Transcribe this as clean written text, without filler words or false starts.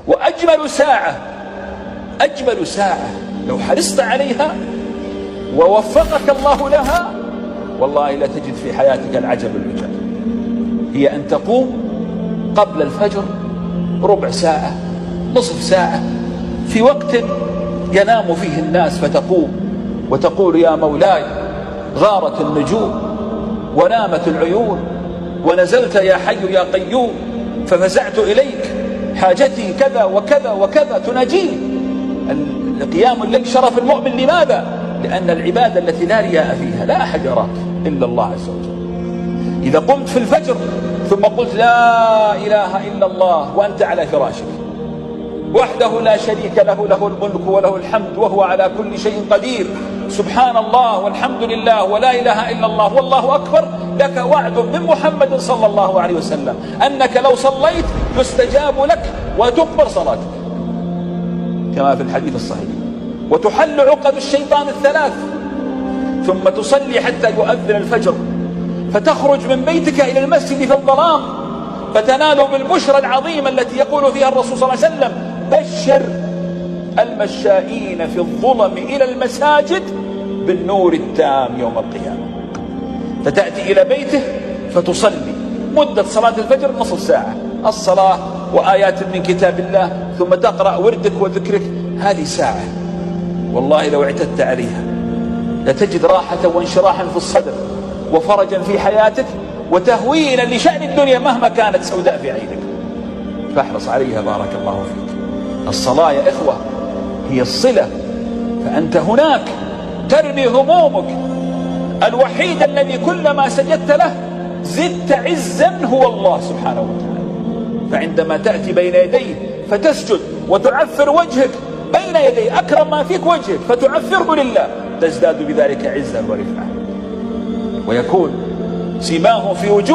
وأجمل ساعة، أجمل ساعة لو حرصت عليها ووفقك الله لها والله لا تجد في حياتك العجب العجاب، هي أن تقوم قبل الفجر ربع ساعة، نصف ساعة، في وقت ينام فيه الناس، فتقوم وتقول يا مولاي غارت النجوم ونامت العيون ونزلت يا حي يا قيوم ففزعت إليك حاجتي كذا وكذا وكذا، تناجيه. قيام الليل شرف المؤمن، لماذا؟ لأن العبادة التي لا رياء فيها لا أحد يراك إلا الله عز وجل. إذا قمت في الفجر ثم قلت لا إله إلا الله وأنت على فراشك وحده لا شريك له، له الملك وله الحمد وهو على كل شيء قدير، سبحان الله والحمد لله ولا إله إلا الله والله أكبر، لك وعد من محمد صلى الله عليه وسلم أنك لو صليت يستجاب لك وتقبل صلاتك كما في الحديث الصحيح، وتحل عقد الشيطان الثلاث، ثم تصلي حتى يؤذن الفجر، فتخرج من بيتك إلى المسجد في الظلام فتنال بالبشرى العظيمة التي يقول فيها الرسول صلى الله عليه وسلم بشر المشائين في الظلم إلى المساجد بالنور التام يوم القيامة. فتأتي إلى بيته فتصلي مدة صلاة الفجر نصف ساعة، الصلاة وآيات من كتاب الله، ثم تقرأ وردك وذكرك، هذه ساعة والله لو اعتدت عليها لتجد راحة وانشراحا في الصدر وفرجا في حياتك وتهوينا لشأن الدنيا مهما كانت سوداء في عينك، فاحرص عليها بارك الله فيك. الصلاة يا إخوة هي الصلة، فأنت هناك ترمي همومك، الوحيد الذي كلما سجدت له زدت عزا هو الله سبحانه وتعالى. فعندما تأتي بين يديه فتسجد وتعفر وجهك بين يديه أكرم ما فيك وجهك فتعفره لله، تزداد بذلك عزا ورفعة، ويكون سيماهم في وجوه